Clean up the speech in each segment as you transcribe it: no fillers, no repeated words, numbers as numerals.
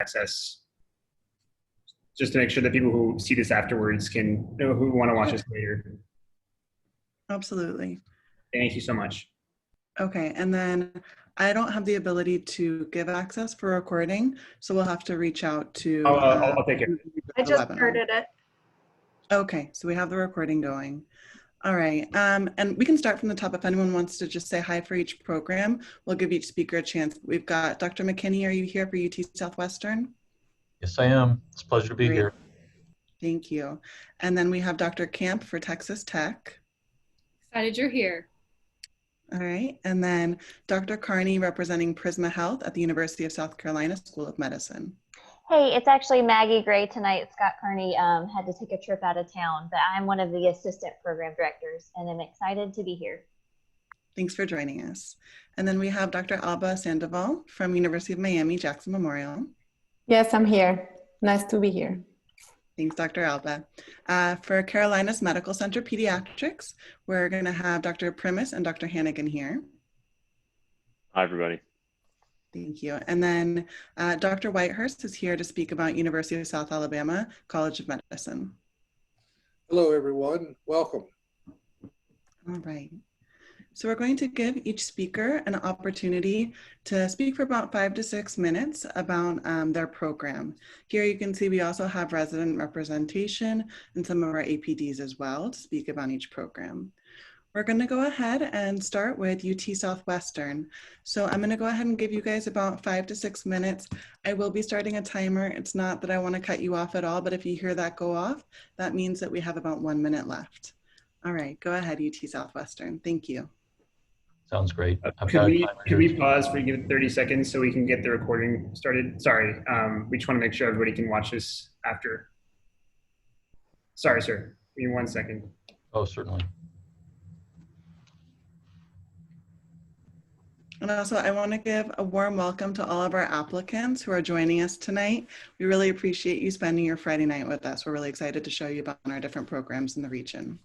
access, just to make sure that people who see this afterwards can, who want to watch this later. Absolutely. Thank you so much. Okay, and then I don't have the ability to give access for recording, so we'll have to reach out to. I'll take it. I just started it. Okay, so we have the recording going. All right, and we can start from the top. If anyone wants to just say hi for each program, we'll give each speaker a chance. We've got Dr. McKinney. Are you here for UT Southwestern? Yes, I am. It's a pleasure to be here. Thank you. And then we have Dr. Camp for Texas Tech. Excited you're here. All right, and then Dr. Carney representing Prisma Health at the University of South Carolina School of Medicine. Hey, it's actually Maggie Gray tonight. Scott Carney had to take a trip out of town, but I'm one of the assistant program directors and I'm excited to be here. Thanks for joining us. And then we have Dr. Alba Sandoval from University of Miami, Jackson Memorial. Yes, I'm here. Nice to be here. Thanks, Dr. Alba. For Carolinas Medical Center Pediatrics, we're going to have Dr. Primus and Dr. Hannigan here. Hi, everybody. Thank you. And then Dr. Whitehurst is here to speak about University of South Alabama College of Medicine. Hello, everyone. Welcome. All right. So we're going to give each speaker an opportunity to speak for about 5 to 6 minutes about their program. Here you can see we also have resident representation and some of our APDs as well to speak about each program. We're going to go ahead and start with UT Southwestern. So I'm going to go ahead and give you guys about 5 to 6 minutes. I will be starting a timer. It's not that I want to cut you off at all, but if you hear that go off, that means that we have about 1 minute left. All right, go ahead, UT Southwestern. Thank you. Sounds great. Could we pause for give it 30 seconds so we can get the recording started? Sorry, we just want to make sure everybody can watch this after. Sorry, sir. Give me 1 second. Oh, certainly. And also, I want to give a warm welcome to all of our applicants who are joining us tonight. We really appreciate you spending your Friday night with us. We're really excited to show you about our different programs in the region.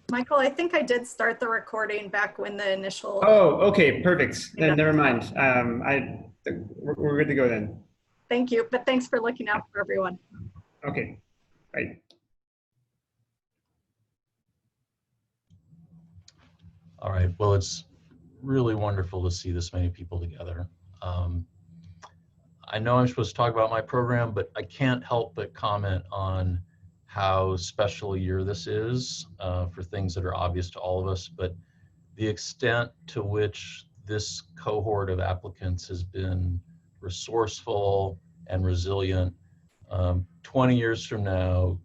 Michael, I think I did start the recording back when the initial. Oh, okay, perfect. Then never mind. We're good to go then. Thank you, but thanks for looking out for everyone. Okay, right. All right, well, it's really wonderful to see this many people together. I know I'm supposed to talk about my program, but I can't help but comment on how special a year this is for things that are obvious to all of us, but the extent to which this cohort of applicants has been resourceful and resilient. 20 years from now,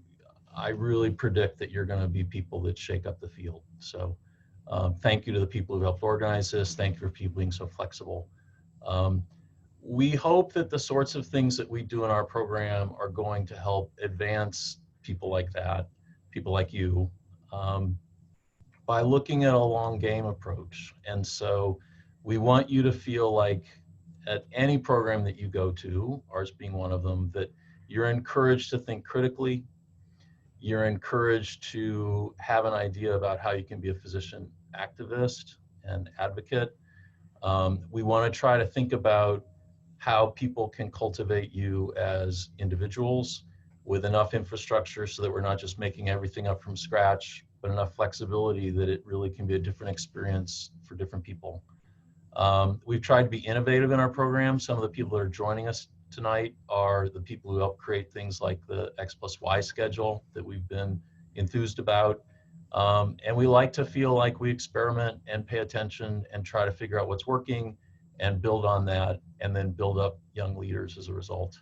I really predict that you're going to be people that shake up the field. So thank you to the people who helped organize this. Thank you for people being so flexible. We hope that the sorts of things that we do in our program are going to help advance people like that, people like you, by looking at a long game approach. And so we want you to feel like at any program that you go to, ours being one of them, that you're encouraged to think critically. You're encouraged to have an idea about how you can be a physician activist and advocate. We want to try to think about how people can cultivate you as individuals with enough infrastructure so that we're not just making everything up from scratch, but enough flexibility that it really can be a different experience for different people. We've tried to be innovative in our program. Some of the people that are joining us tonight are the people who help create things like the X+Y schedule that we've been enthused about. And we like to feel like we experiment and pay attention and try to figure out what's working and build on that and then build up young leaders as a result.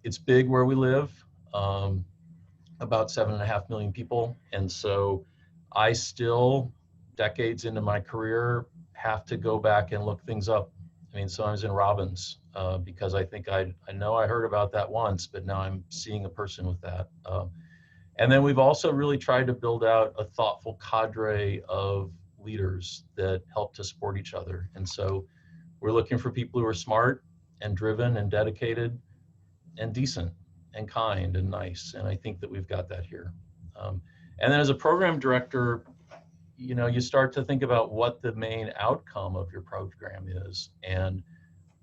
It's big where we live, about 7.5 million people. And so I still, decades into my career, have to go back and look things up. I mean, sometimes in Robbins, because I think I know I heard about that once, but now I'm seeing a person with that. And then we've also really tried to build out a thoughtful cadre of leaders that help to support each other. And so we're looking for people who are smart and driven and dedicated and decent and kind and nice. And I think that we've got that here. And then as a program director, you know, you start to think about what the main outcome of your program is. And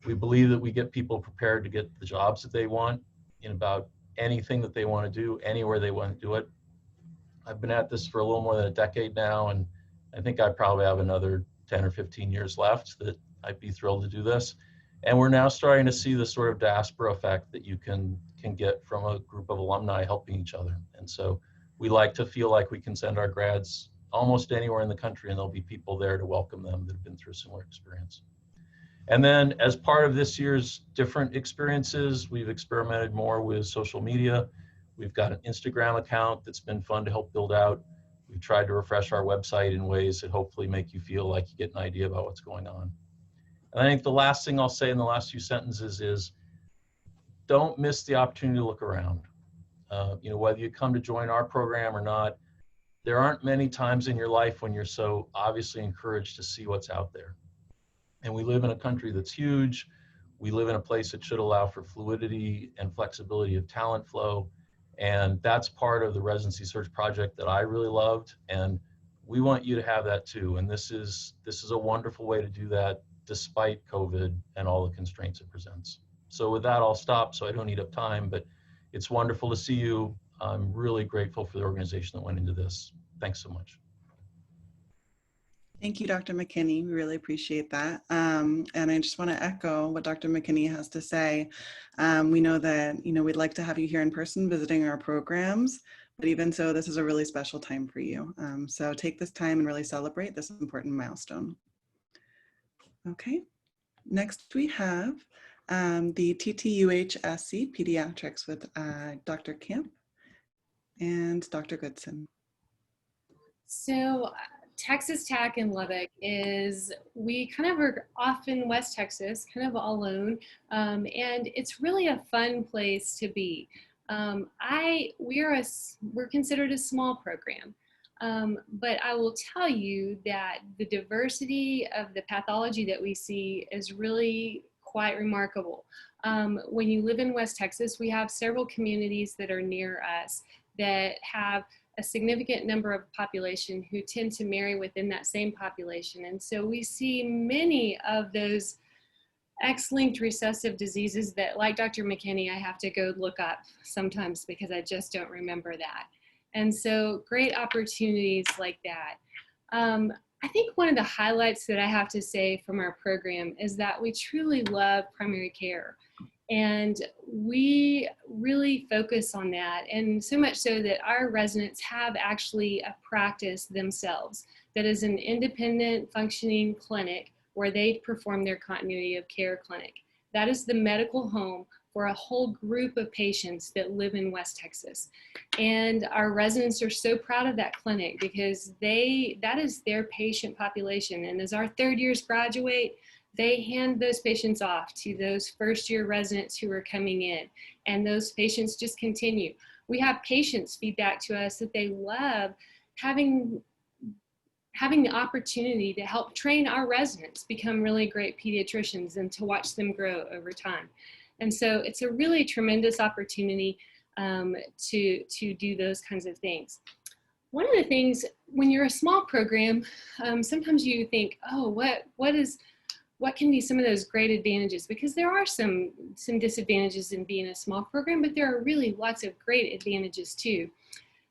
we believe that we get people prepared to get the jobs that they want in about anything that they want to do, anywhere they want to do it. I've been at this for a little more than a decade now, and I think I probably have another 10 or 15 years left that I'd be thrilled to do this. And we're now starting to see the sort of diaspora effect that you can get from a group of alumni helping each other. And so we like to feel like we can send our grads almost anywhere in the country, and there'll be people there to welcome them that have been through a similar experience. And then as part of this year's different experiences, we've experimented more with social media. We've got an Instagram account that's been fun to help build out. We've tried to refresh our website in ways that hopefully make you feel like you get an idea about what's going on. And I think the last thing I'll say in the last few sentences is don't miss the opportunity to look around. You know, whether you come to join our program or not, there aren't many times in your life when you're so obviously encouraged to see what's out there. And we live in a country that's huge. We live in a place that should allow for fluidity and flexibility of talent flow. And that's part of the residency search project that I really loved. And we want you to have that too. And this is a wonderful way to do that despite COVID and all the constraints it presents. So with that, I'll stop so I don't eat up time, but it's wonderful to see you. I'm really grateful for the organization that went into this. Thanks so much. Thank you, Dr. McKinney. We really appreciate that. And I just want to echo what Dr. McKinney has to say. We know that, you know, we'd like to have you here in person visiting our programs, but even so, this is a really special time for you. So take this time and really celebrate this important milestone. Okay, next we have the TTUHSC Pediatrics with Dr. Camp and Dr. Goodson. So Texas Tech in Lubbock we kind of are off in West Texas, kind of all alone, and it's really a fun place to be. We're considered a small program, but I will tell you that the diversity of the pathology that we see is really quite remarkable. When you live in West Texas, we have several communities that are near us that have a significant number of population who tend to marry within that same population. And so we see many of those X-linked recessive diseases that, like Dr. McKinney, I have to go look up sometimes because I just don't remember that. And so great opportunities like that. I think one of the highlights that I have to say from our program is that we truly love primary care. And we really focus on that, and so much so that our residents have actually a practice themselves that is an independent functioning clinic where they perform their continuity of care clinic. That is the medical home for a whole group of patients that live in West Texas. And our residents are so proud of that clinic because that is their patient population. And as our third years graduate, they hand those patients off to those first year residents who are coming in, and those patients just continue. We have patients feedback to us that they love having the opportunity to help train our residents become really great pediatricians and to watch them grow over time. And so it's a really tremendous opportunity to do those kinds of things. One of the things, when you're a small program, sometimes you think, oh, what can be some of those great advantages? Because there are some disadvantages in being a small program, but there are really lots of great advantages too.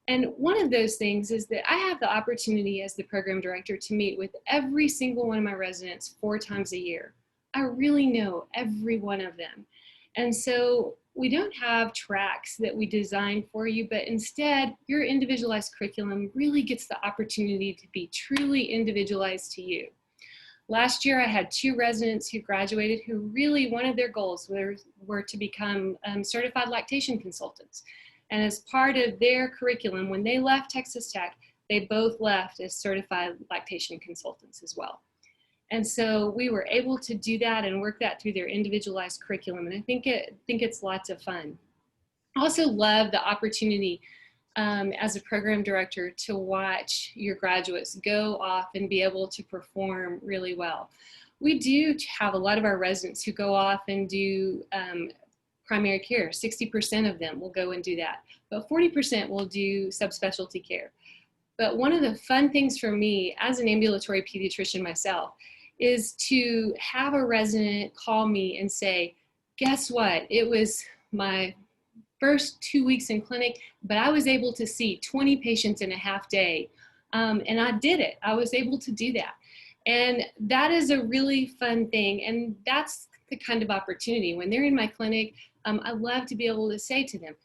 And one of those things is that I have the opportunity as the program director to meet with every single one of my residents 4 times a year. I really know every one of them. And so we don't have tracks that we design for you, but instead your individualized curriculum really gets the opportunity to be truly individualized to you. Last year, I had 2 residents who graduated who really, one of their goals were to become certified lactation consultants. And as part of their curriculum, when they left Texas Tech, they both left as certified lactation consultants as well. And so we were able to do that and work that through their individualized curriculum. And I think it's lots of fun. I also love the opportunity as a program director to watch your graduates go off and be able to perform really well. We do have a lot of our residents who go off and do primary care. 60% of them will go and do that, but 40% will do subspecialty care. But one of the fun things for me as an ambulatory pediatrician myself is to have a resident call me and say, guess what? It was my first 2 weeks in clinic, but I was able to see 20 patients in a half day. And I did it. I was able to do that. And that is a really fun thing. And that's the kind of opportunity. When they're in my clinic, I love to be able to say to them,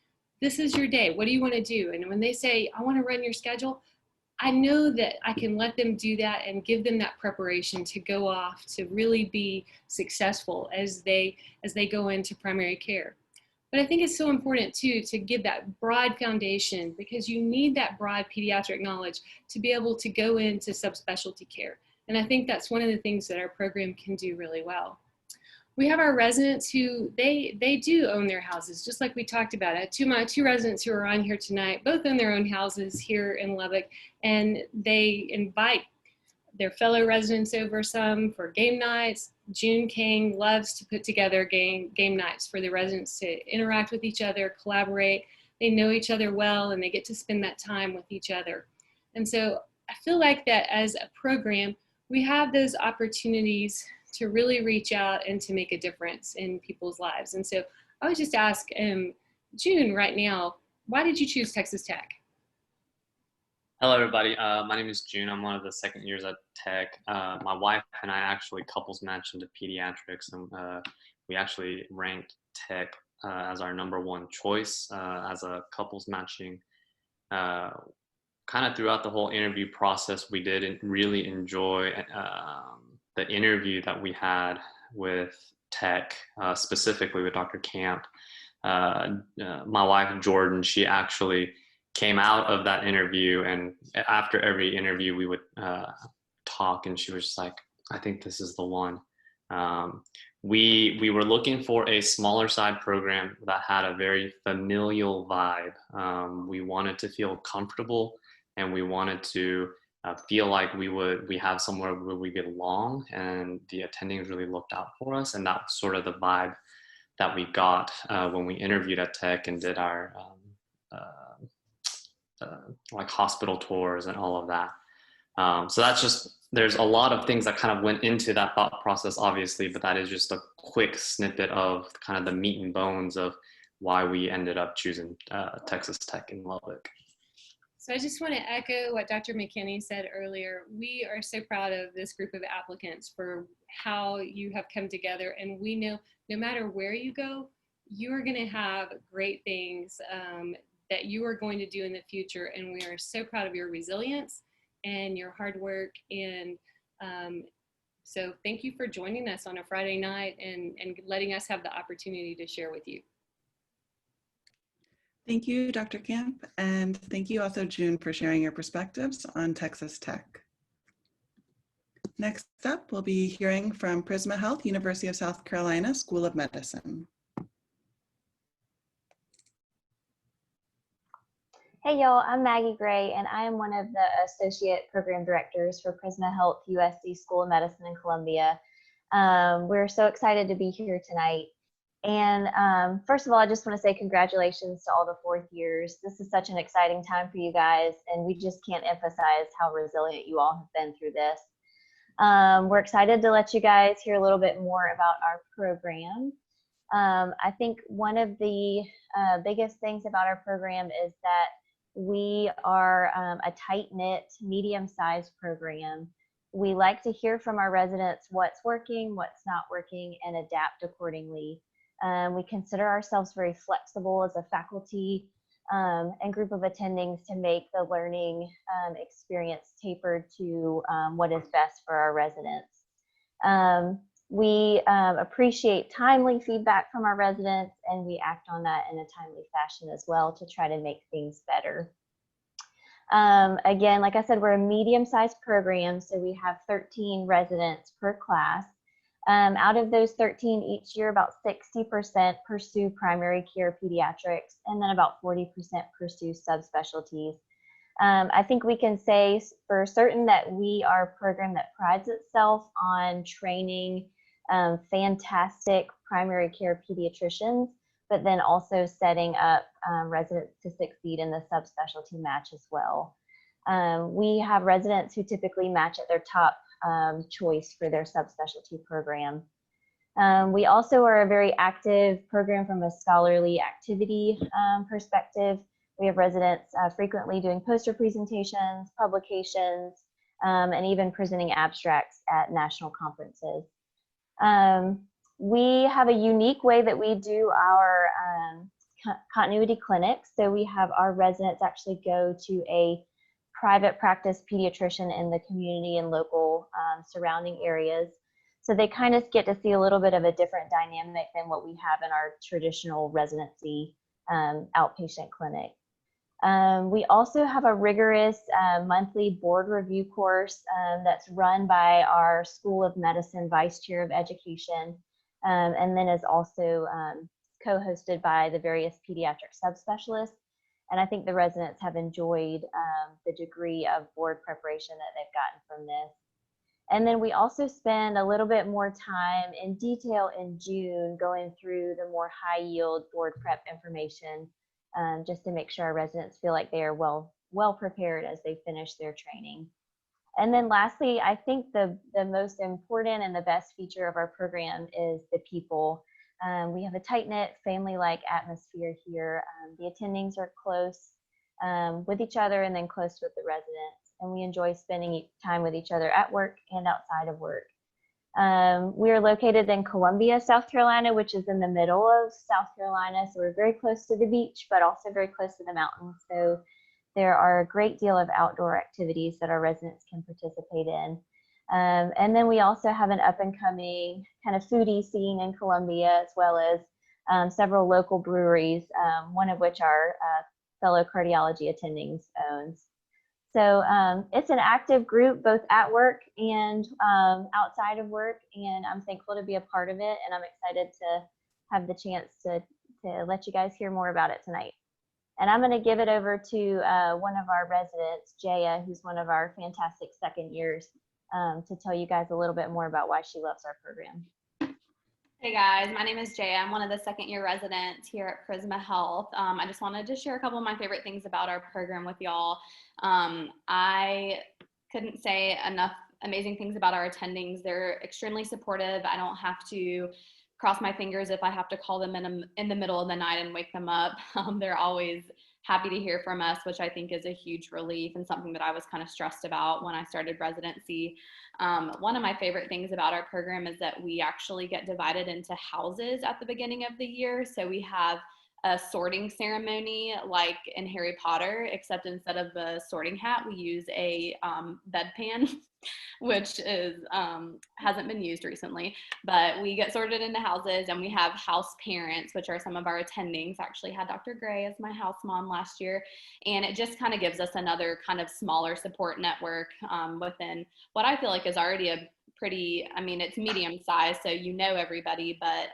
this is your day. What do you want to do? And when they say, I want to run your schedule, I know that I can let them do that and give them that preparation to go off to really be successful as they go into primary care. But I think it's so important too to give that broad foundation, because you need that broad pediatric knowledge to be able to go into subspecialty care. And I think that's one of the things that our program can do really well. We have our residents who they do own their houses, just like we talked about. My two residents who are on here tonight both own their own houses here in Lubbock, and they invite their fellow residents over some for game nights. June King loves to put together game nights for the residents to interact with each other, collaborate. They know each other well, and they get to spend that time with each other. And so I feel like that as a program, we have those opportunities to really reach out and to make a difference in people's lives. And so I would just ask June right now, why did you choose Texas Tech? Hello, everybody. My name is June. I'm one of the second years at Tech. My wife and I actually couples matched into pediatrics, and we actually ranked Tech as our #1 choice as a couples matching. Kind of throughout the whole interview process, we did really enjoy the interview that we had with Tech, specifically with Dr. Camp. My wife, Jordan, she actually came out of that interview, and after every interview we would talk, and she was just like, I think this is the one. We were looking for a smaller side program that had a very familial vibe. We wanted to feel comfortable, and we wanted to feel like we have somewhere where we belong, and the attendings really looked out for us. And that was sort of the vibe that we got when we interviewed at Tech and did our like hospital tours and all of that. So that's just, there's a lot of things that kind of went into that thought process, obviously, but that is just a quick snippet of kind of the meat and bones of why we ended up choosing Texas Tech in Lubbock. So I just want to echo what Dr. McKinney said earlier. We are so proud of this group of applicants for how you have come together, and we know no matter where you go, you are going to have great things that you are going to do in the future, and we are so proud of your resilience and your hard work. And so thank you for joining us on a Friday night and letting us have the opportunity to share with you. Thank you, Dr. Camp, and thank you also, June, for sharing your perspectives on Texas Tech. Next up, we'll be hearing from Prisma Health, University of South Carolina School of Medicine. Hey y'all, I'm Maggie Gray, and I am one of the Associate Program Directors for Prisma Health USC School of Medicine in Columbia. We're so excited to be here tonight. And first of all, I just want to say congratulations to all the fourth years. This is such an exciting time for you guys, and we just can't emphasize how resilient you all have been through this. We're excited to let you guys hear a little bit more about our program. I think one of the biggest things about our program is that we are a tight-knit, medium-sized program. We like to hear from our residents what's working, what's not working, and adapt accordingly. We consider ourselves very flexible as a faculty and group of attendings to make the learning experience tapered to what is best for our residents. We appreciate timely feedback from our residents, and we act on that in a timely fashion as well to try to make things better. Again, like I said, we're a medium-sized program, so we have 13 residents per class. Out of those 13 each year, about 60% pursue primary care pediatrics, and then about 40% pursue subspecialties. I think we can say for certain that we are a program that prides itself on training fantastic primary care pediatricians, but then also setting up residents to succeed in the subspecialty match as well. We have residents who typically match at their top choice for their subspecialty program. We also are a very active program from a scholarly activity perspective. We have residents frequently doing poster presentations, publications, and even presenting abstracts at national conferences. We have a unique way that we do our continuity clinics. So we have our residents actually go to a private practice pediatrician in the community and local surrounding areas. So they kind of get to see a little bit of a different dynamic than what we have in our traditional residency outpatient clinic. We also have a rigorous monthly board review course that's run by our School of Medicine Vice Chair of Education, and then is also co-hosted by the various pediatric subspecialists. And I think the residents have enjoyed the degree of board preparation that they've gotten from this. And then we also spend a little bit more time in detail in June going through the more high yield board prep information, just to make sure our residents feel like they are well prepared as they finish their training. And then lastly, I think the most important and the best feature of our program is the people. We have a tight-knit family-like atmosphere here. The attendings are close with each other and then close with the residents. And we enjoy spending time with each other at work and outside of work. We are located in Columbia, South Carolina, which is in the middle of South Carolina. So we're very close to the beach, but also very close to the mountains. So there are a great deal of outdoor activities that our residents can participate in. And then we also have an up and coming kind of foodie scene in Columbia, as well as several local breweries, one of which our fellow cardiology attendings owns. So it's an active group, both at work and outside of work, and I'm thankful to be a part of it, and I'm excited to have the chance to let you guys hear more about it tonight. And I'm going to give it over to one of our residents, Jaya, who's one of our fantastic second years, to tell you guys a little bit more about why she loves our program. Hey guys, my name is Jay. I'm one of the second year residents here at Prisma Health. I just wanted to share a couple of my favorite things about our program with y'all. I couldn't say enough amazing things about our attendings. They're extremely supportive. I don't have to cross my fingers if I have to call them in the middle of the night and wake them up. They're always happy to hear from us, which I think is a huge relief and something that I was kind of stressed about when I started residency. One of my favorite things about our program is that we actually get divided into houses at the beginning of the year. So we have a sorting ceremony like in Harry Potter, except instead of a sorting hat, we use a bedpan, which is hasn't been used recently. But we get sorted into houses, and we have house parents, which are some of our attendings. Actually had Dr. Gray as my house mom last year, and it just kind of gives us another kind of smaller support network within what I feel like is already a pretty, I mean, it's medium sized, so you know everybody, but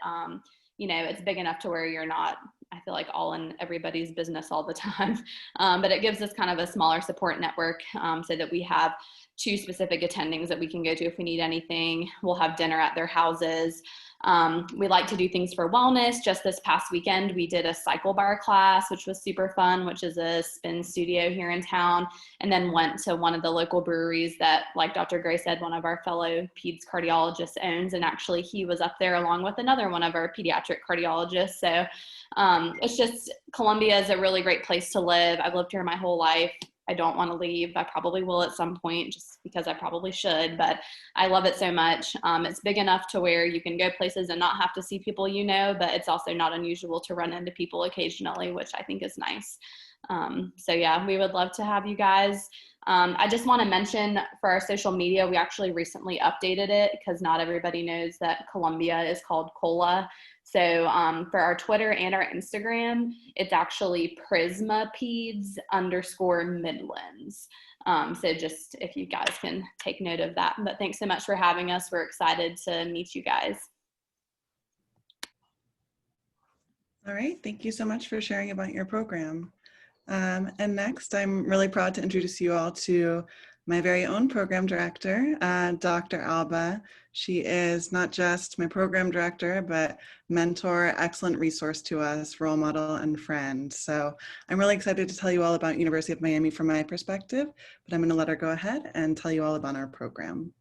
you know, it's big enough to where you're not, I feel like, all in everybody's business all the time. But it gives us kind of a smaller support network so that we have 2 specific attendings that we can go to if we need anything. We'll have dinner at their houses. We like to do things for wellness. Just this past weekend, we did a cycle bar class, which was super fun, which is a spin studio here in town, and then went to one of the local breweries that, like Dr. Gray said, one of our fellow peds cardiologists owns. And actually he was up there along with another one of our pediatric cardiologists. So it's just, Columbia is a really great place to live. I've lived here my whole life. I don't want to leave. I probably will at some point just because I probably should, but I love it so much. It's big enough to where you can go places and not have to see people you know, but it's also not unusual to run into people occasionally, which I think is nice. So yeah, we would love to have you guys. I just want to mention for our social media, we actually recently updated it because not everybody knows that Columbia is called COLA. So for our Twitter and our Instagram, it's actually Prisma Peds _ Midlands. So just if you guys can take note of that. But thanks so much for having us. We're excited to meet you guys. All right, thank you so much for sharing about your program. And next, I'm really proud to introduce you all to my very own program director, Dr. Alba. She is not just my program director, but mentor, excellent resource to us, role model, and friend. So I'm really excited to tell you all about University of Miami from my perspective, but I'm going to let her go ahead and tell you all about our program.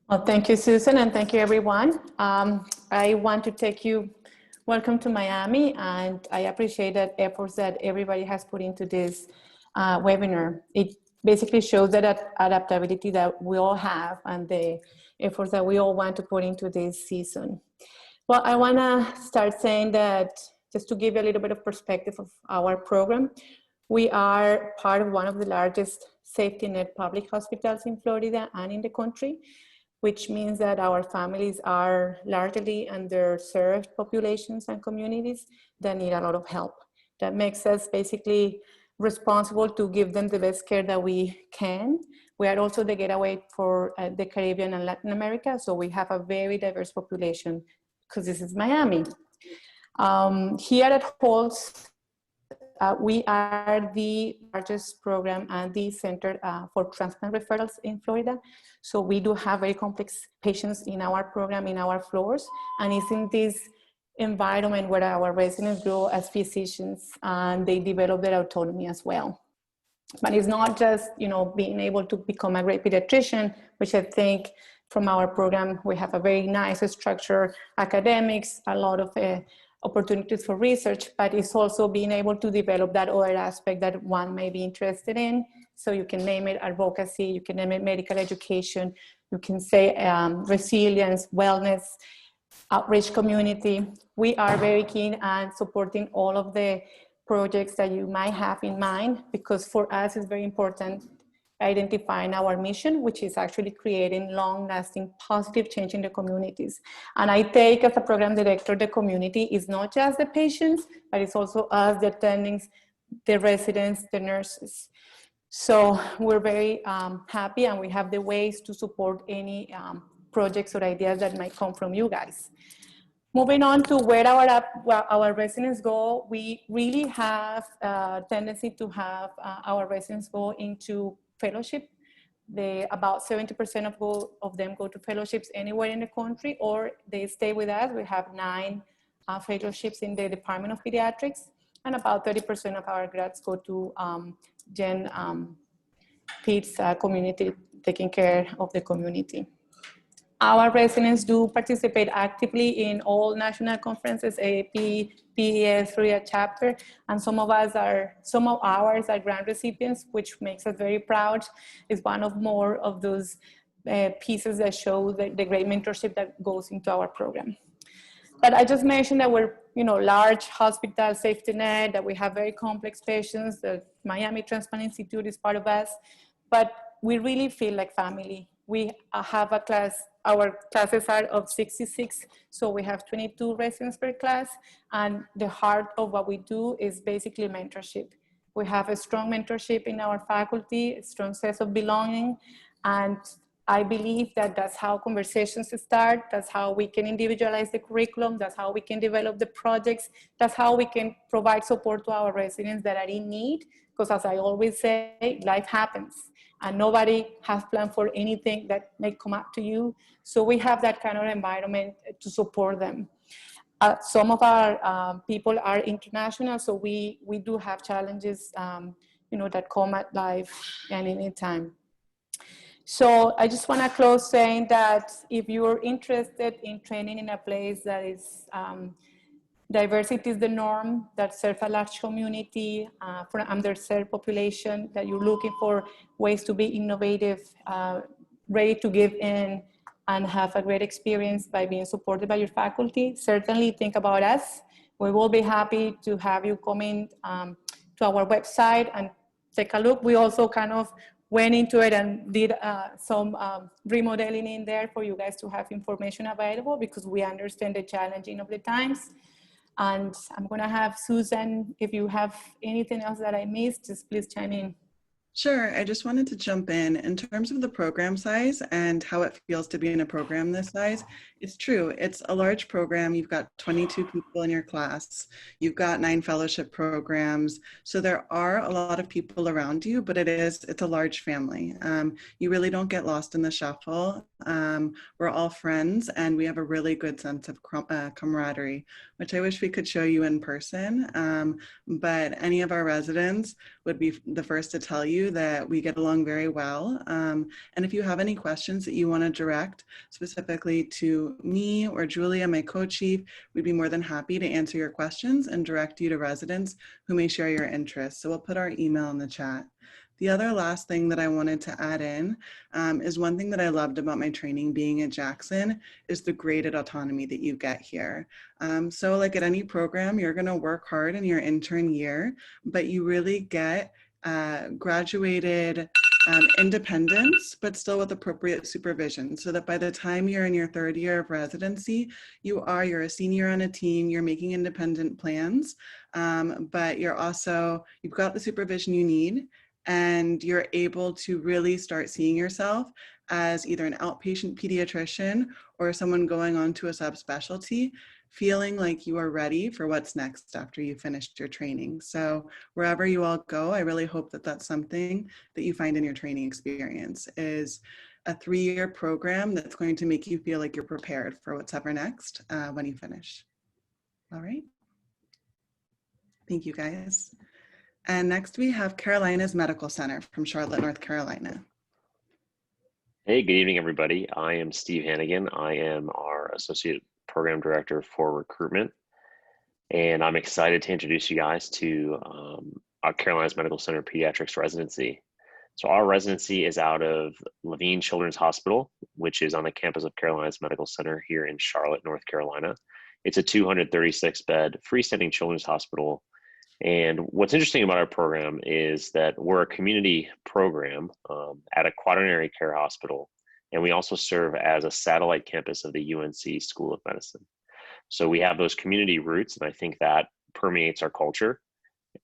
Well, thank you, Susan, and thank you, everyone. I want to welcome to Miami, and I appreciate the efforts that everybody has put into this webinar. It basically shows that adaptability that we all have and the efforts that we all want to put into this season. Well, I want to start saying that, just to give you a little bit of perspective of our program, we are part of one of the largest safety net public hospitals in Florida and in the country, which means that our families are largely underserved populations and communities that need a lot of help. That makes us basically responsible to give them the best care that we can. We are also the gateway for the Caribbean and Latin America, so we have a very diverse population because this is Miami. Here at Holtz, we are the largest program and the center for transplant referrals in Florida. So we do have very complex patients in our program, in our floors, and it's in this environment where our residents grow as physicians and they develop their autonomy as well. But it's not just, being able to become a great pediatrician, which I think from our program, we have a very nice structure, academics, a lot of opportunities for research, but it's also being able to develop that other aspect that one may be interested in. So you can name it advocacy, you can name it medical education, you can say resilience, wellness, outreach community. We are very keen on supporting all of the projects that you might have in mind, because for us it's very important identifying our mission, which is actually creating long-lasting positive change in the communities. And I take, as a program director, the community is not just the patients, but it's also us, the attendings, the residents, the nurses. So we're very happy, and we have the ways to support any projects or ideas that might come from you guys. Moving on to where our residents go, we really have a tendency to have our residents go into fellowship. About 70% of them go to fellowships anywhere in the country, or they stay with us. We have 9 fellowships in the Department of Pediatrics, and about 30% of our grads go to Gen Peds community, taking care of the community. Our residents do participate actively in all national conferences, AAP, PES, chapter, and some of ours are grant recipients, which makes us very proud. It's one of more of those pieces that show the great mentorship that goes into our program. But I just mentioned that we're, large hospital safety net, that we have very complex patients. The Miami Transplant Institute is part of us, but we really feel like family. We have a class, our classes are of 66, so we have 22 residents per class, and the heart of what we do is basically mentorship. We have a strong mentorship in our faculty, a strong sense of belonging, and I believe that that's how conversations start, that's how we can individualize the curriculum, that's how we can develop the projects, that's how we can provide support to our residents that are in need, because as I always say, life happens. And nobody has planned for anything that may come up to you. So we have that kind of environment to support them. Some of our people are international, so we do have challenges, that come at life and any time. So I just want to close saying that if you're interested in training in a place that is diversity is the norm, that serves a large community for an underserved population, that you're looking for ways to be innovative, ready to give in, and have a great experience by being supported by your faculty, certainly think about us. We will be happy to have you come in to our website and take a look. We also kind of went into it and did some remodeling in there for you guys to have information available, because we understand the challenging of the times. And I'm gonna have Susan, if you have anything else that I missed, just please chime in. Sure. I just wanted to jump in terms of the program size and how it feels to be in a program this size. It's true. It's a large program. You've got 22 people in your class. You've got 9 fellowship programs. So there are a lot of people around you, but it's a large family. You really don't get lost in the shuffle. We're all friends and we have a really good sense of camaraderie, which I wish we could show you in person. But any of our residents would be the first to tell you that we get along very well. And if you have any questions that you want to direct specifically to me or Julia, my co-chief, we'd be more than happy to answer your questions and direct you to residents who may share your interests. So we'll put our email in the chat. The other last thing that I wanted to add in is one thing that I loved about my training being at Jackson is the graded autonomy that you get here. So like at any program, you're gonna work hard in your intern year, but you really get graduated independence, but still with appropriate supervision, so that by the time you're in your 3rd year of residency, you're a senior on a team, you're making independent plans, but you've got the supervision you need, and you're able to really start seeing yourself as either an outpatient pediatrician or someone going on to a subspecialty, feeling like you are ready for what's next after you finished your training. So wherever you all go, I really hope that that's something that you find in your training experience, is a 3-year program that's going to make you feel like you're prepared for whatever next when you finish. All right. Thank you, guys. And next we have Carolina's Medical Center from Charlotte, North Carolina. Hey, good evening, everybody. I am Steve Hannigan. I am our Associate Program Director for Recruitment, and I'm excited to introduce you guys to our Carolina's Medical Center Pediatrics residency. So our residency is out of Levine Children's Hospital, which is on the campus of Carolina's Medical Center here in Charlotte, North Carolina. It's a 236-bed freestanding children's hospital. And what's interesting about our program is that we're a community program at a quaternary care hospital, and we also serve as a satellite campus of the UNC School of Medicine. So we have those community roots, and I think that permeates our culture.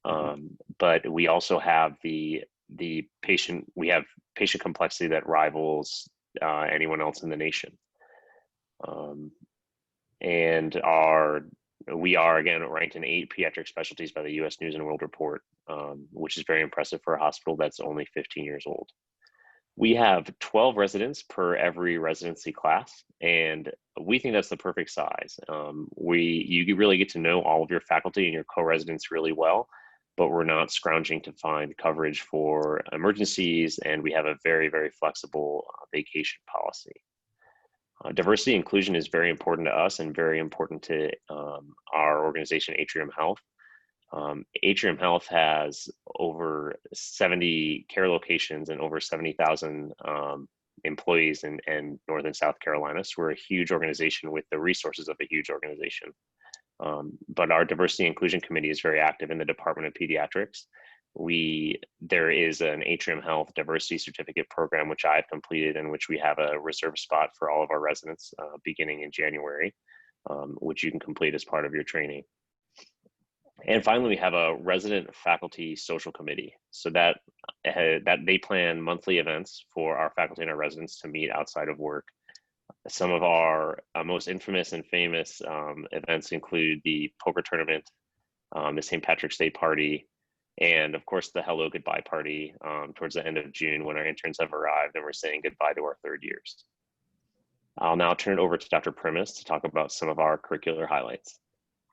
But we also have the patient complexity that rivals anyone else in the nation. We are, again, ranked in 8 pediatric specialties by the U.S. News and World Report, which is very impressive for a hospital that's only 15 years old. We have 12 residents per every residency class, and we think that's the perfect size. You really get to know all of your faculty and your co-residents really well, but we're not scrounging to find coverage for emergencies, and we have a very, very flexible vacation policy. Diversity inclusion is very important to us and very important to our organization, Atrium Health. Atrium Health has over 70 care locations and over 70,000 employees in North and South Carolina. So we're a huge organization with the resources of a huge organization. But our Diversity Inclusion Committee is very active in the Department of Pediatrics. There is an Atrium Health Diversity Certificate program, which I've completed, in which we have a reserved spot for all of our residents beginning in January, which you can complete as part of your training. And finally, we have a resident faculty social committee, so that they plan monthly events for our faculty and our residents to meet outside of work. Some of our most infamous and famous events include the poker tournament, the St. Patrick's Day party, and of course the hello goodbye party towards the end of June when our interns have arrived and we're saying goodbye to our 3rd years. I'll now turn it over to Dr. Primus to talk about some of our curricular highlights.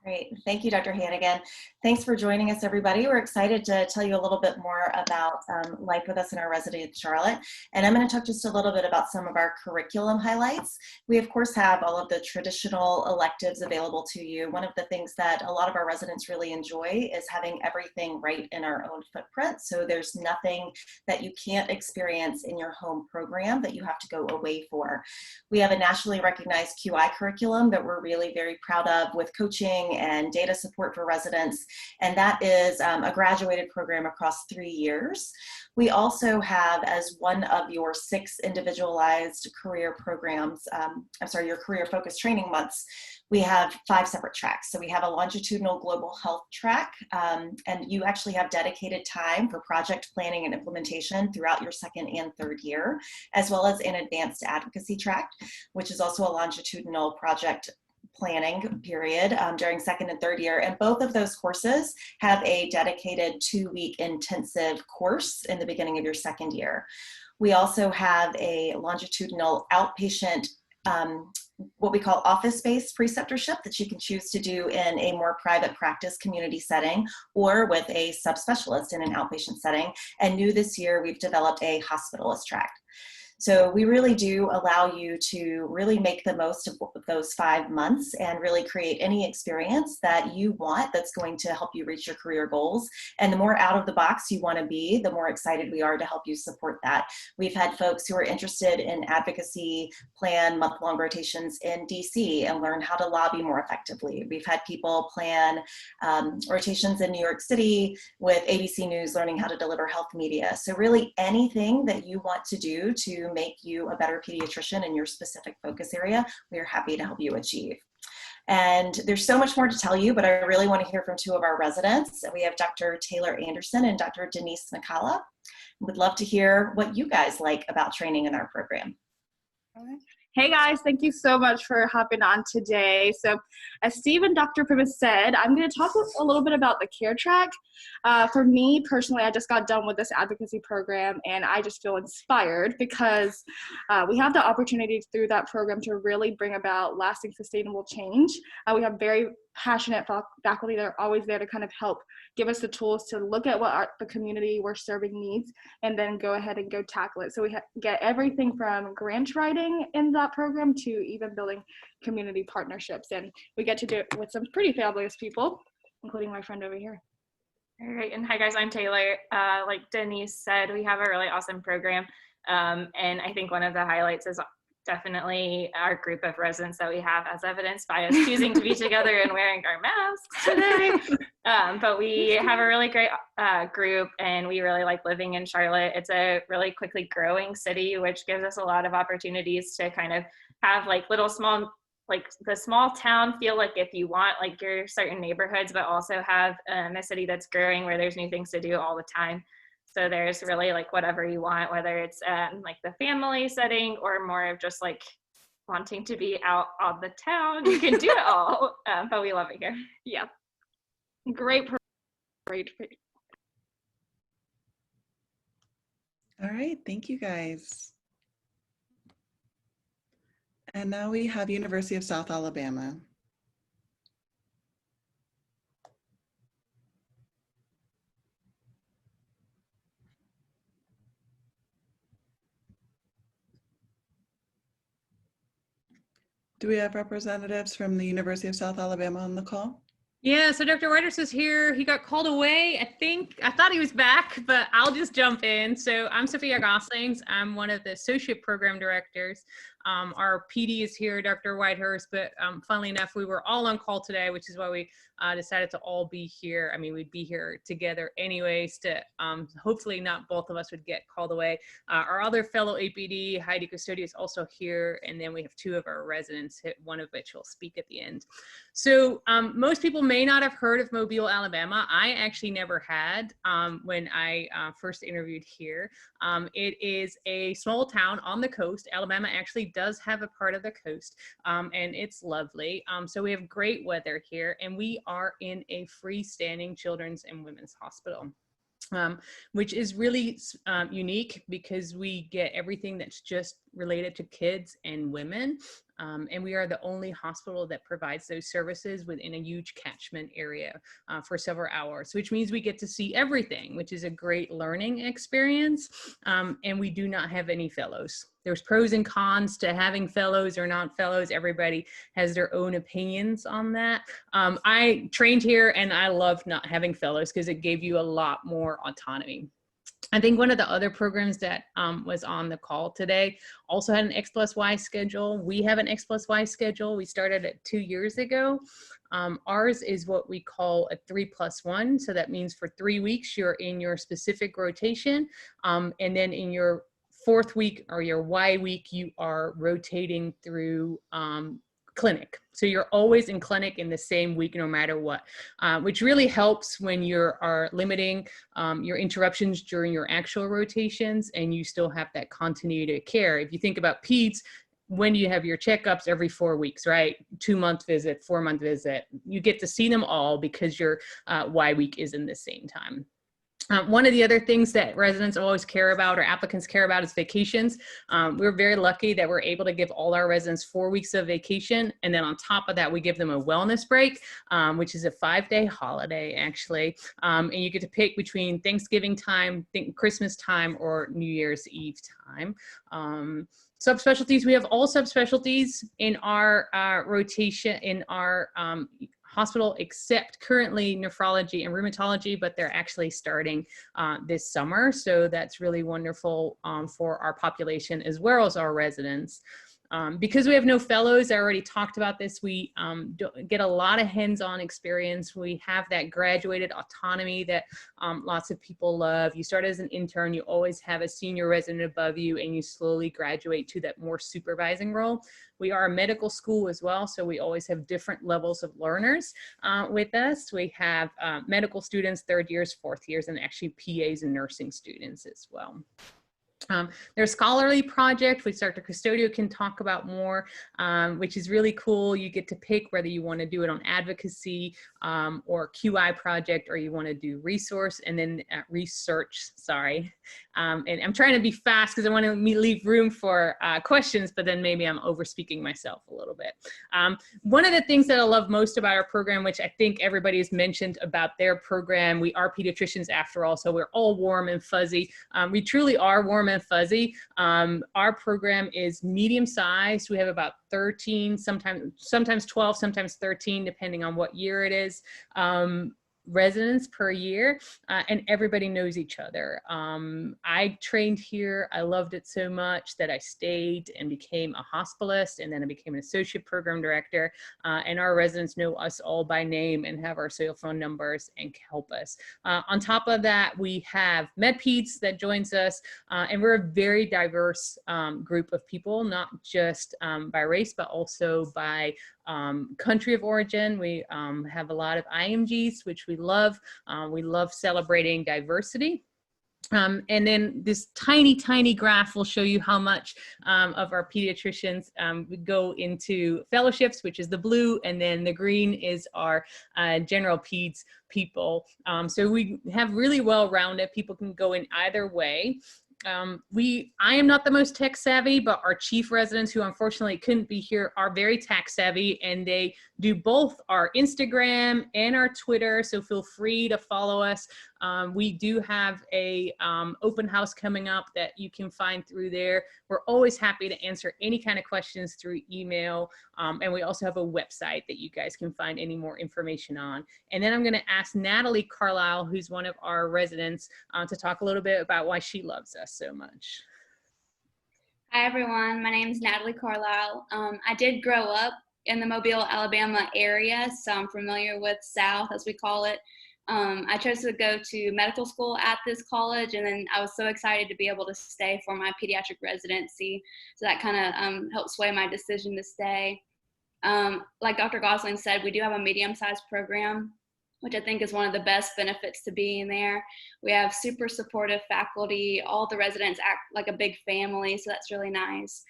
Great. Thank you, Dr. Hannigan. Thanks for joining us, everybody. We're excited to tell you a little bit more about life with us in our residency in Charlotte. And I'm going to talk just a little bit about some of our curriculum highlights. We, of course, have all of the traditional electives available to you. One of the things that a lot of our residents really enjoy is having everything right in our own footprint. So there's nothing that you can't experience in your home program that you have to go away for. We have a nationally recognized QI curriculum that we're really very proud of, with coaching and data support for residents. And that is a graduated program across 3 years. We also have, as one of your 6 individualized career programs, your career focused training months, we have 5 separate tracks. So we have a longitudinal global health track, and you actually have dedicated time for project planning and implementation throughout your 2nd and 3rd year, as well as an advanced advocacy track, which is also a longitudinal project planning period during 2nd and 3rd year. And both of those courses have a dedicated 2-week intensive course in the beginning of your 2nd year. We also have a longitudinal outpatient what we call office-based preceptorship that you can choose to do in a more private practice community setting or with a subspecialist in an outpatient setting. And new this year, we've developed a hospitalist track. So we really do allow you to really make the most of those 5 months and really create any experience that you want that's going to help you reach your career goals. And the more out of the box you want to be, the more excited we are to help you support that. We've had folks who are interested in advocacy plan month-long rotations in DC and learn how to lobby more effectively. We've had people plan rotations in New York City with ABC News learning how to deliver health media. So really anything that you want to do to make you a better pediatrician in your specific focus area, we are happy to help you achieve. And there's so much more to tell you, but I really want to hear from 2 of our residents. We have Dr. Taylor Anderson and Dr. Denise McCalla. Would love to hear what you guys like about training in our program. Hey guys, thank you so much for hopping on today. So as Steve and Dr. Prisma said, I'm going to talk a little bit about the care track. For me personally, I just got done with this advocacy program and I just feel inspired because we have the opportunity through that program to really bring about lasting sustainable change. We have very passionate faculty that are always there to kind of help give us the tools to look at what the community we're serving needs and then go ahead and go tackle it. So we get everything from grant writing in that program to even building community partnerships. And we get to do it with some pretty fabulous people, including my friend over here. All right, and hi guys, I'm Taylor. Like Denise said, we have a really awesome program. And I think one of the highlights is definitely our group of residents that we have, as evidenced by us choosing to be together and wearing our masks today. But we have a really great group and we really like living in Charlotte. It's a really quickly growing city, which gives us a lot of opportunities to kind of have like little small, like the small town feel like if you want like your certain neighborhoods, but also have a city that's growing where there's new things to do all the time. So there's really like whatever you want, whether it's like the family setting or more of just like wanting to be out on the town, you can do it all. But we love it here. Yeah. Great. All right, thank you guys. And now we have University of South Alabama. Do we have representatives from the University of South Alabama on the call? Yeah, so Dr. Whitehurst is here. He got called away. I thought he was back, but I'll just jump in. So I'm Sophia Goslings. I'm one of the associate program directors. Our PD is here, Dr. Whitehurst, but funnily enough, we were all on call today, which is why we decided to all be here. I mean, we'd be here together anyways to hopefully not both of us would get called away. Our other fellow APD, Heidi Custodia, is also here. And then we have 2 of our residents, one of which will speak at the end. So most people may not have heard of Mobile, Alabama. I actually never had when I first interviewed here. It is a small town on the coast. Alabama actually does have a part of the coast and it's lovely. So we have great weather here and we are in a freestanding children's and women's hospital. Which is really unique because we get everything that's just related to kids and women. And we are the only hospital that provides those services within a huge catchment area for several hours, which means we get to see everything, which is a great learning experience. And we do not have any fellows. There's pros and cons to having fellows or not fellows. Everybody has their own opinions on that. I trained here and I loved not having fellows because it gave you a lot more autonomy. I think one of the other programs that was on the call today also had an X+Y schedule. We have an X+Y schedule. We started it 2 years ago. Ours is what we call a 3+1. So that means for 3 weeks, you're in your specific rotation. And then in your 4th week or your Y week, you are rotating through clinic. So you're always in clinic in the same week, no matter what, which really helps when you are limiting your interruptions during your actual rotations and you still have that continuity of care. If you think about peds, when you have your checkups every 4 weeks, right? 2-month visit, 4-month visit, you get to see them all because your Y week is in the same time. One of the other things that residents always care about or applicants care about is vacations. We're very lucky that we're able to give all our residents 4 weeks of vacation. And then on top of that, we give them a wellness break, which is a 5-day holiday actually. And you get to pick between Thanksgiving time, Christmas time, or New Year's Eve time. Subspecialties, we have all subspecialties in our rotation, in our hospital, except currently nephrology and rheumatology, but they're actually starting this summer. So that's really wonderful for our population as well as our residents. Because we have no fellows, I already talked about this, we get a lot of hands-on experience. We have that graduated autonomy that lots of people love. You start as an intern, you always have a senior resident above you, and you slowly graduate to that more supervising role. We are a medical school as well, so we always have different levels of learners with us. We have medical students, 3rd years, 4th years, and actually PAs and nursing students as well. There's scholarly project, which Dr. Custodio can talk about more, which is really cool. You get to pick whether you want to do it on advocacy or QI project, or you want to do resource and then research, sorry. And I'm trying to be fast because I want to leave room for questions, but then maybe I'm overspeaking myself a little bit. One of the things that I love most about our program, which I think everybody has mentioned about their program, we are pediatricians after all, so we're all warm and fuzzy. We truly are warm and fuzzy. Our program is medium sized. We have about 13, sometimes 12, sometimes 13, depending on what year it is. Residents per year, and everybody knows each other. I trained here. I loved it so much that I stayed and became a hospitalist, and then I became an associate program director. And our residents know us all by name and have our cell phone numbers and help us. On top of that, we have MedPeds that joins us, and we're a very diverse group of people, not just by race, but also by country of origin. We have a lot of IMGs, which we love. We love celebrating diversity. And then this tiny, tiny graph will show you how much of our pediatricians go into fellowships, which is the blue, and then the green is our general peds people. So we have really well-rounded, people can go in either way. I am not the most tech savvy, but our chief residents, who unfortunately couldn't be here, are very tech savvy, and they do both our Instagram and our Twitter. So feel free to follow us. We do have a open house coming up that you can find through there. We're always happy to answer any kind of questions through email. And we also have a website that you guys can find any more information on. And then I'm going to ask Natalie Carlisle, who's one of our residents, to talk a little bit about why she loves us so much. Hi everyone, my name is Natalie Carlisle. I did grow up in the Mobile, Alabama area, so I'm familiar with South, as we call it. I chose to go to medical school at this college, and then I was so excited to be able to stay for my pediatric residency. So that kind of helped sway my decision to stay. Like Dr. Gosling said, we do have a medium-sized program, which I think is one of the best benefits to being there. We have super supportive faculty. All the residents act like a big family, so that's really nice.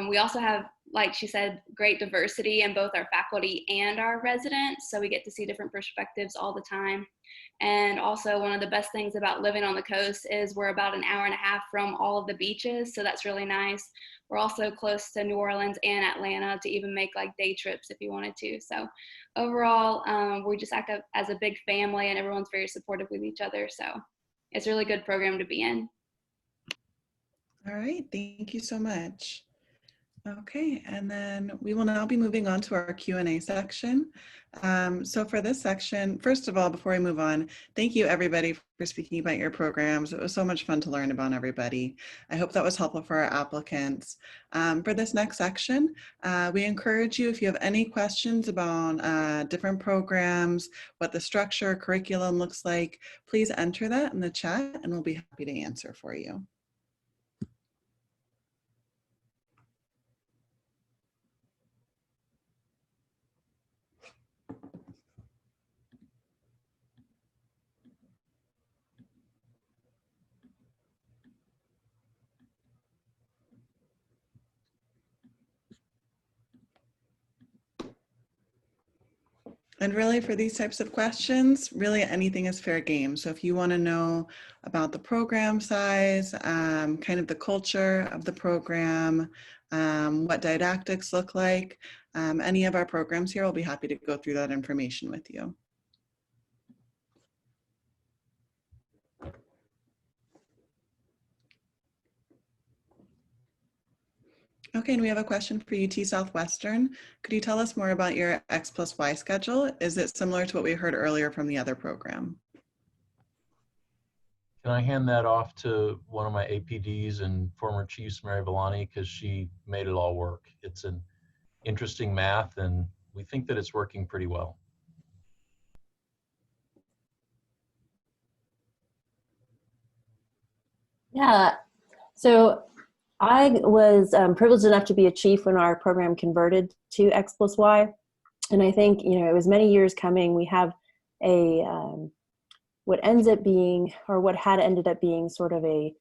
We also have, like she said, great diversity in both our faculty and our residents, so we get to see different perspectives all the time. And also, one of the best things about living on the coast is we're about an hour and a half from all of the beaches, so that's really nice. We're also close to New Orleans and Atlanta to even make like day trips if you wanted to. So overall, we just act as a big family, and everyone's very supportive with each other, so it's a really good program to be in. All right, thank you so much. Okay, and then we will now be moving on to our Q&A section. So for this section, first of all, before I move on, thank you everybody for speaking about your programs. It was so much fun to learn about everybody. I hope that was helpful for our applicants. For this next section, we encourage you, if you have any questions about different programs, what the structure, curriculum looks like, please enter that in the chat and we'll be happy to answer for you. And really for these types of questions, really anything is fair game. So if you want to know about the program size, kind of the culture of the program, what didactics look like, any of our programs here, I'll be happy to go through that information with you. Okay, and we have a question for UT Southwestern. Could you tell us more about your X+Y schedule? Is it similar to what we heard earlier from the other program? Can I hand that off to one of my APDs and former chiefs, Mary Villani, because she made it all work. It's an interesting math, and we think that it's working pretty well. Yeah, so I was privileged enough to be a chief when our program converted to X+Y. And I think, you know, it was many years coming. We have a, what ends up being, or what had ended up being sort of a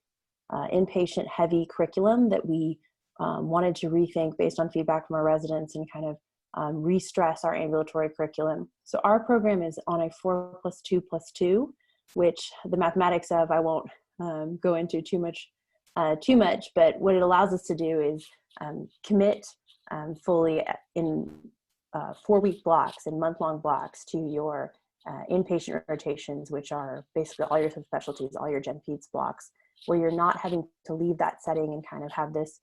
inpatient heavy curriculum that we wanted to rethink based on feedback from our residents and kind of re-stress our ambulatory curriculum. So our program is on a 4+2+2, which the mathematics of I won't go into too much, but what it allows us to do is commit fully in 4-week blocks and month-long blocks to your inpatient rotations, which are basically all your subspecialties, all your Gen Peds blocks, where you're not having to leave that setting and kind of have this,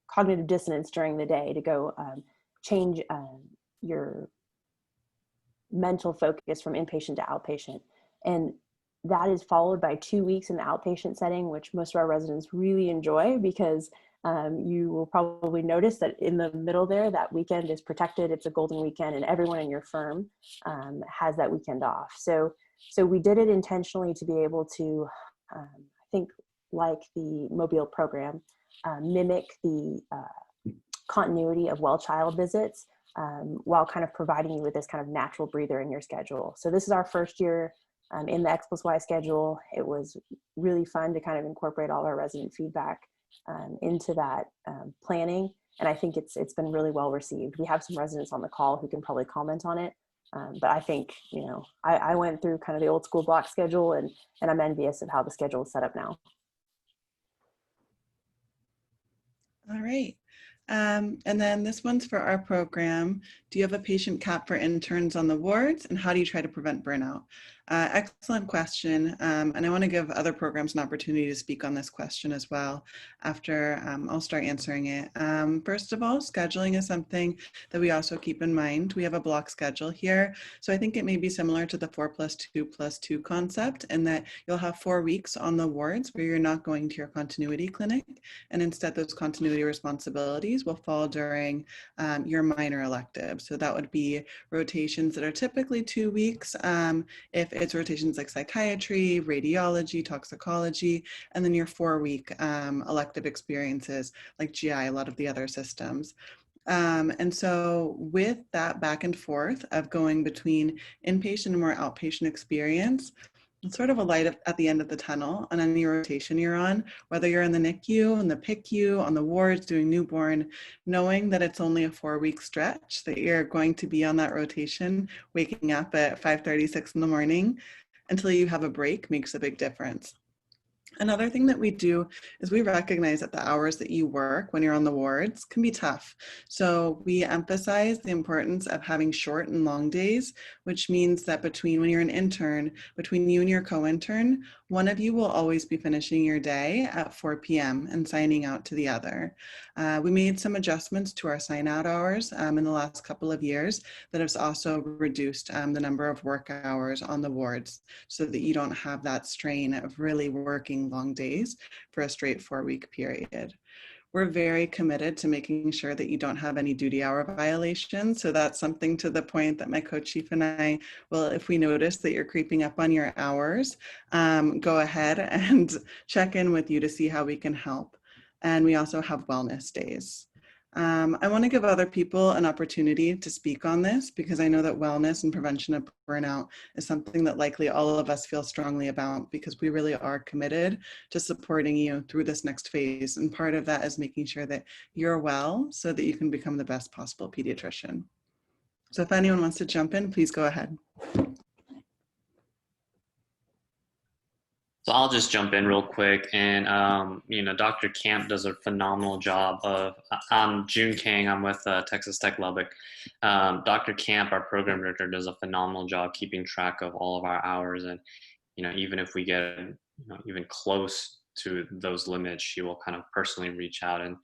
cognitive dissonance during the day to go change your mental focus from inpatient to outpatient. And that is followed by 2 weeks in the outpatient setting, which most of our residents really enjoy because you will probably notice that in the middle there, that weekend is protected. It's a golden weekend and everyone in your firm has that weekend off. So we did it intentionally to be able to, I think, like the Mobile program, mimic the continuity of well child visits while kind of providing you with this kind of natural breather in your schedule. So this is our first year in the X+Y schedule. It was really fun to kind of incorporate all our resident feedback into that planning. And I think it's been really well received. We have some residents on the call who can probably comment on it. But I think, I went through kind of the old school block schedule and I'm envious of how the schedule is set up now. All right. And then this one's for our program. Do you have a patient cap for interns on the wards, and how do you try to prevent burnout? Excellent question. And I want to give other programs an opportunity to speak on this question as well after I'll start answering it. First of all, scheduling is something that we also keep in mind. We have a block schedule here. So I think it may be similar to the 4+2+2 concept in that you'll have 4 weeks on the wards where you're not going to your continuity clinic, and instead those continuity responsibilities will fall during your minor electives. So that would be rotations that are typically 2 weeks. If it's rotations like psychiatry, radiology, toxicology, and then your 4-week elective experiences like GI, a lot of the other systems. And so with that back and forth of going between inpatient and more outpatient experience, it's sort of a light at the end of the tunnel on any rotation you're on, whether you're in the NICU, in the PICU, on the wards doing newborn, knowing that it's only a 4-week stretch, that you're going to be on that rotation, waking up at 5:36 in the morning until you have a break makes a big difference. Another thing that we do is we recognize that the hours that you work when you're on the wards can be tough. So we emphasize the importance of having short and long days, which means that when you're an intern, between you and your co-intern, one of you will always be finishing your day at 4 p.m. and signing out to the other. We made some adjustments to our sign out hours in the last couple of years that has also reduced the number of work hours on the wards so that you don't have that strain of really working long days for a straight 4-week period. We're very committed to making sure that you don't have any duty hour violations. So that's something to the point that my co-chief and I will, if we notice that you're creeping up on your hours, go ahead and check in with you to see how we can help. And we also have wellness days. I want to give other people an opportunity to speak on this because I know that wellness and prevention of burnout is something that likely all of us feel strongly about because we really are committed to supporting you through this next phase. And part of that is making sure that you're well so that you can become the best possible pediatrician. So if anyone wants to jump in, please go ahead. So I'll just jump in real quick, and Dr. Camp does a phenomenal job of. I'm June Kang. I'm with Texas Tech Lubbock. Dr. Camp, our program director, does a phenomenal job keeping track of all of our hours, and even if we get even close to those limits, she will kind of personally reach out and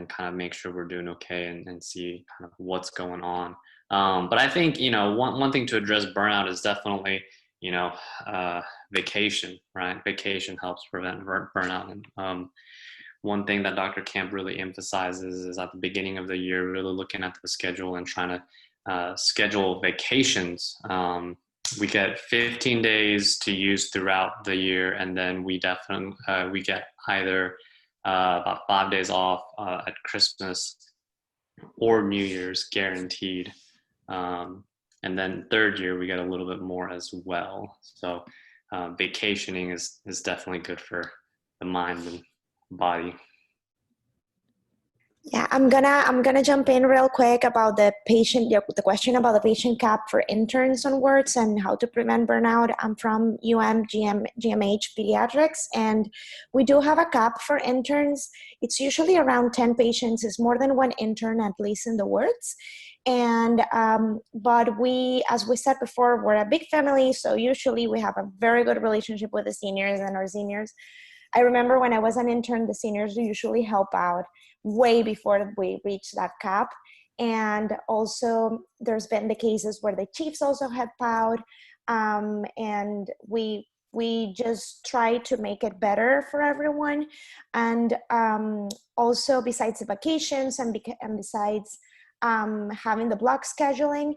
kind of make sure we're doing okay and see kind of what's going on. But I think one thing to address burnout is definitely vacation, right? Vacation helps prevent burnout. And one thing that Dr. Camp really emphasizes is at the beginning of the year, really looking at the schedule and trying to schedule vacations. We get 15 days to use throughout the year, and then we definitely we get either about 5 days off at Christmas or New Year's guaranteed. And then third year, we get a little bit more as well. So vacationing is definitely good for the mind and body. Yeah, I'm gonna jump in real quick about the question about the patient cap for interns on wards and how to prevent burnout. I'm from GMH Pediatrics, and we do have a cap for interns. It's usually around 10 patients. It's more than one intern at least in the wards. And but as we said before, we're a big family, so usually we have a very good relationship with the seniors and our seniors. I remember when I was an intern, the seniors usually help out way before we reach that cap. And also there's been the cases where the chiefs also help out, and we just try to make it better for everyone. And also besides the vacations and besides having the block scheduling,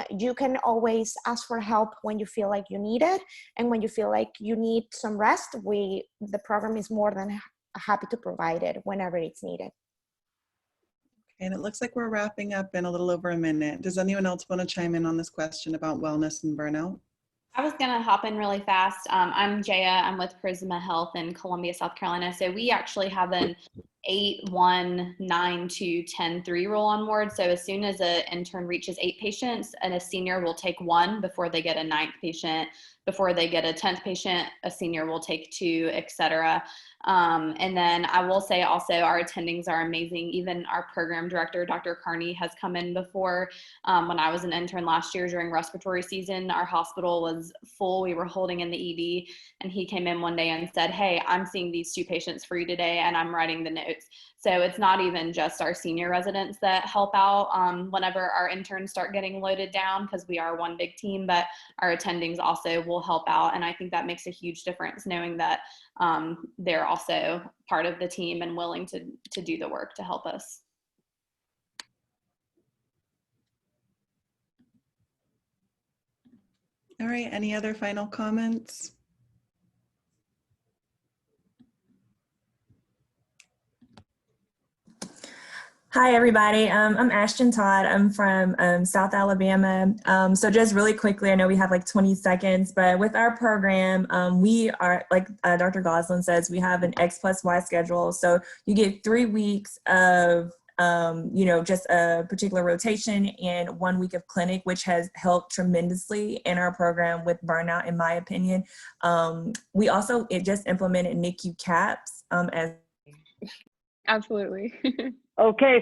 you can always ask for help when you feel like you need it, and when you feel like you need some rest, the program is more than happy to provide it whenever it's needed. And it looks like we're wrapping up in a little over a minute. Does anyone else want to chime in on this question about wellness and burnout? I was going to hop in really fast. I'm Jaya. I'm with Prisma Health in Columbia, South Carolina. So we actually have an 8-1-9-2-10-3 rule on ward. So as soon as an intern reaches 8 patients, and a senior will take 1 before they get a 9th patient. Before they get a 10th patient, a senior will take 2, etc. And then I will say also our attendings are amazing. Even our program director, Dr. Carney, has come in before. When I was an intern last year during respiratory season, our hospital was full. We were holding in the ED, and he came in one day and said, "Hey, I'm seeing these 2 patients for you today, and I'm writing the notes." So it's not even just our senior residents that help out whenever our interns start getting loaded down, because we are one big team, but our attendings also will help out. And I think that makes a huge difference, knowing that they're also part of the team and willing to do the work to help us. All right, any other final comments? Hi, everybody. I'm Ashton Todd. I'm from South Alabama. So just really quickly, I know we have like 20 seconds, but with our program, we are, like Dr. Goslin says, we have an X plus Y schedule. So you get 3 weeks of you know, just a particular rotation and 1 week of clinic, which has helped tremendously in our program with burnout, in my opinion. We also just implemented NICU caps as Absolutely. Okay,